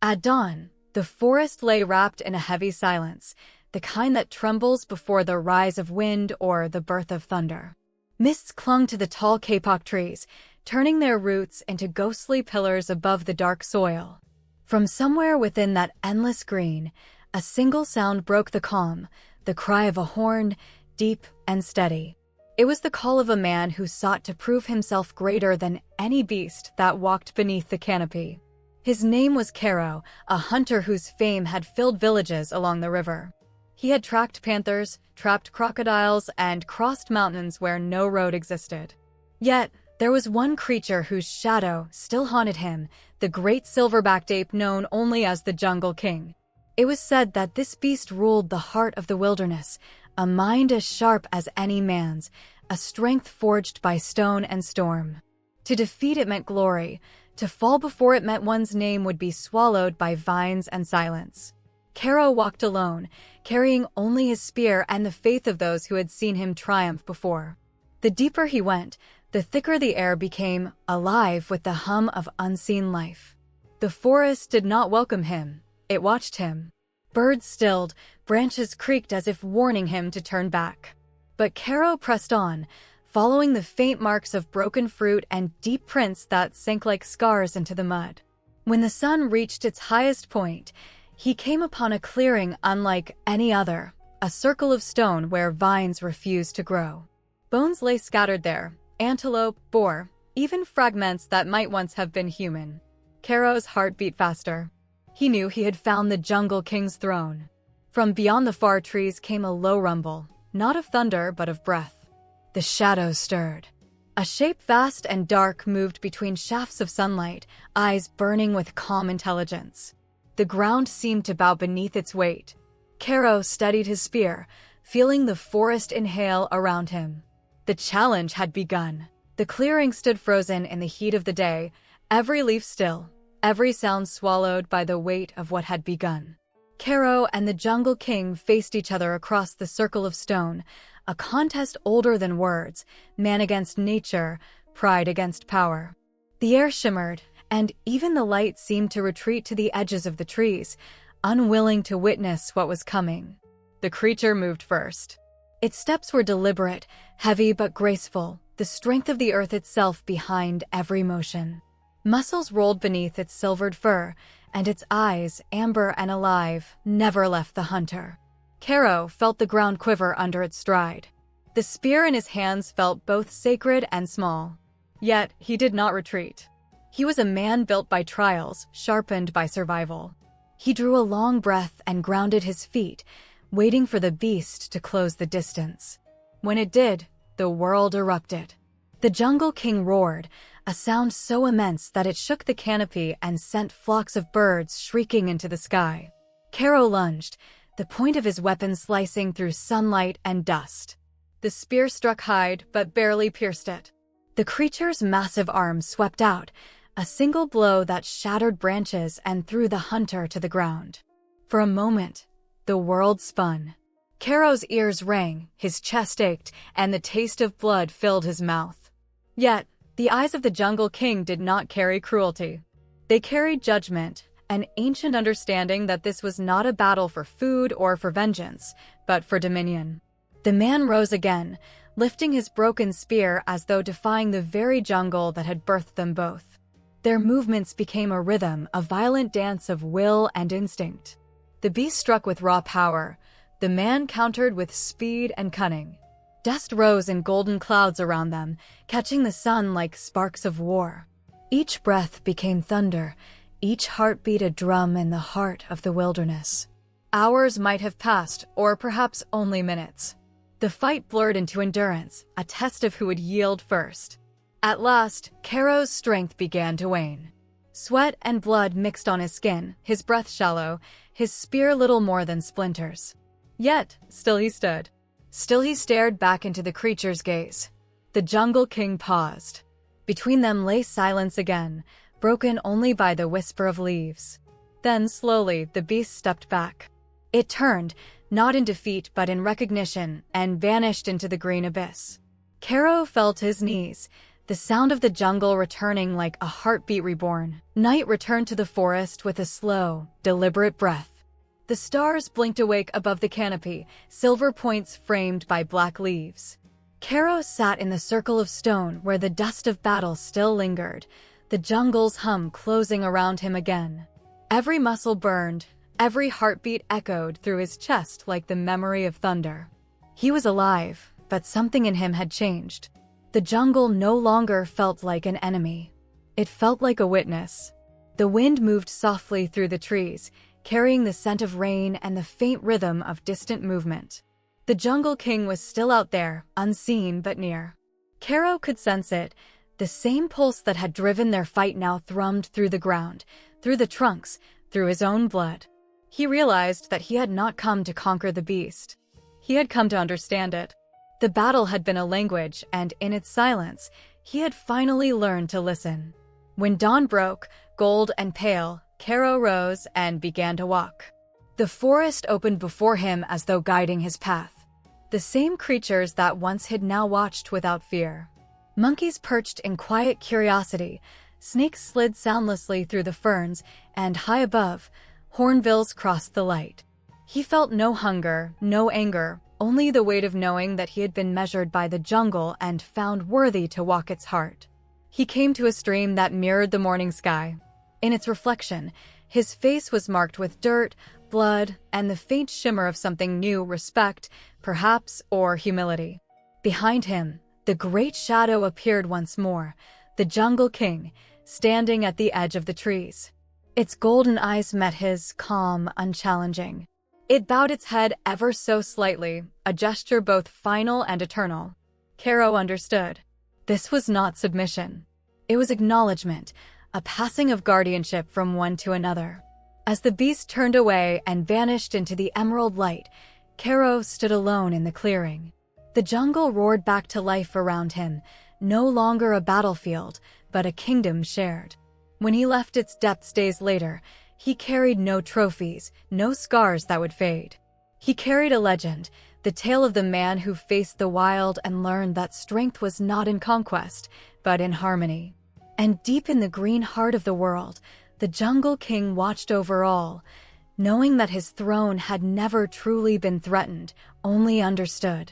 At dawn, the forest lay wrapped in a heavy silence, the kind that trembles before the rise of wind or the birth of thunder. Mists clung to the tall kapok trees, turning their roots into ghostly pillars above the dark soil. From somewhere within that endless green, a single sound broke the calm, the cry of a horn, deep and steady. It was the call of a man who sought to prove himself greater than any beast that walked beneath the canopy. His name was Kero, a hunter whose fame had filled villages along the river. He had tracked panthers, trapped crocodiles, and crossed mountains where no road existed. Yet, there was one creature whose shadow still haunted him, the great silverbacked ape known only as the Jungle King. It was said that this beast ruled the heart of the wilderness, a mind as sharp as any man's, a strength forged by stone and storm. To defeat it meant glory. To fall before it meant one's name would be swallowed by vines and silence. Kero walked alone, carrying only his spear and the faith of those who had seen him triumph before. The deeper he went, the thicker the air became, alive with the hum of unseen life. The forest did not welcome him, it watched him. Birds stilled, branches creaked as if warning him to turn back. But Kero pressed on, following the faint marks of broken fruit and deep prints that sank like scars into the mud. When the sun reached its highest point, he came upon a clearing unlike any other, a circle of stone where vines refused to grow. Bones lay scattered there, antelope, boar, even fragments that might once have been human. Kero's heart beat faster. He knew he had found the Jungle King's throne. From beyond the far trees came a low rumble, not of thunder but of breath. The shadows stirred. A shape vast and dark moved between shafts of sunlight, eyes burning with calm intelligence. The ground seemed to bow beneath its weight. Kero steadied his spear, feeling the forest inhale around him. The challenge had begun. The clearing stood frozen in the heat of the day, every leaf still, every sound swallowed by the weight of what had begun. Kero and the Jungle King faced each other across the circle of stone, a contest older than words, man against nature, pride against power. The air shimmered, and even the light seemed to retreat to the edges of the trees, unwilling to witness what was coming. The creature moved first. Its steps were deliberate, heavy but graceful, the strength of the earth itself behind every motion. Muscles rolled beneath its silvered fur, and its eyes, amber and alive, never left the hunter. Kero felt the ground quiver under its stride. The spear in his hands felt both sacred and small. Yet he did not retreat. He was a man built by trials, sharpened by survival. He drew a long breath and grounded his feet, waiting for the beast to close the distance. When it did, the world erupted. The Jungle King roared, a sound so immense that it shook the canopy and sent flocks of birds shrieking into the sky. Kero lunged, the point of his weapon slicing through sunlight and dust. The spear struck hide, but barely pierced it. The creature's massive arms swept out, a single blow that shattered branches and threw the hunter to the ground. For a moment, the world spun. Kero's ears rang, his chest ached, and the taste of blood filled his mouth. Yet, the eyes of the Jungle King did not carry cruelty. They carried judgment, an ancient understanding that this was not a battle for food or for vengeance, but for dominion. The man rose again, lifting his broken spear as though defying the very jungle that had birthed them both. Their movements became a rhythm, a violent dance of will and instinct. The beast struck with raw power. The man countered with speed and cunning. Dust rose in golden clouds around them, catching the sun like sparks of war. Each breath became thunder, each heartbeat a drum in the heart of the wilderness. Hours might have passed, or perhaps only minutes. The fight blurred into endurance, a test of who would yield first. At last, Kero's strength began to wane. Sweat and blood mixed on his skin, his breath shallow, his spear little more than splinters. Yet, still he stood. Still he stared back into the creature's gaze. The Jungle King paused. Between them lay silence again, broken only by the whisper of leaves. Then, slowly, the beast stepped back. It turned, not in defeat but in recognition, and vanished into the green abyss. Kero fell to his knees, the sound of the jungle returning like a heartbeat reborn. Night returned to the forest with a slow, deliberate breath. The stars blinked awake above the canopy, silver points framed by black leaves. Kero sat in the circle of stone where the dust of battle still lingered, the jungle's hum closing around him again. Every muscle burned, every heartbeat echoed through his chest like the memory of thunder. He was alive, but something in him had changed. The jungle no longer felt like an enemy. It felt like a witness. The wind moved softly through the trees, carrying the scent of rain and the faint rhythm of distant movement. The Jungle King was still out there, unseen but near. Kero could sense it. The same pulse that had driven their fight now thrummed through the ground, through the trunks, through his own blood. He realized that he had not come to conquer the beast. He had come to understand it. The battle had been a language, and in its silence, he had finally learned to listen. When dawn broke, gold and pale, Kero rose and began to walk. The forest opened before him as though guiding his path. The same creatures that once had now watched without fear. Monkeys perched in quiet curiosity, snakes slid soundlessly through the ferns, and high above, hornbills crossed the light. He felt no hunger, no anger, only the weight of knowing that he had been measured by the jungle and found worthy to walk its heart. He came to a stream that mirrored the morning sky. In its reflection, his face was marked with dirt, blood, and the faint shimmer of something new, respect, perhaps, or humility. Behind him, the great shadow appeared once more, the Jungle King, standing at the edge of the trees. Its golden eyes met his, calm, unchallenging. It bowed its head ever so slightly, a gesture both final and eternal. Kero understood. This was not submission. It was acknowledgement, a passing of guardianship from one to another. As the beast turned away and vanished into the emerald light, Kero stood alone in the clearing. The jungle roared back to life around him, no longer a battlefield, but a kingdom shared. When he left its depths days later, he carried no trophies, no scars that would fade. He carried a legend, the tale of the man who faced the wild and learned that strength was not in conquest, but in harmony. And deep in the green heart of the world, the Jungle King watched over all, knowing that his throne had never truly been threatened, only understood.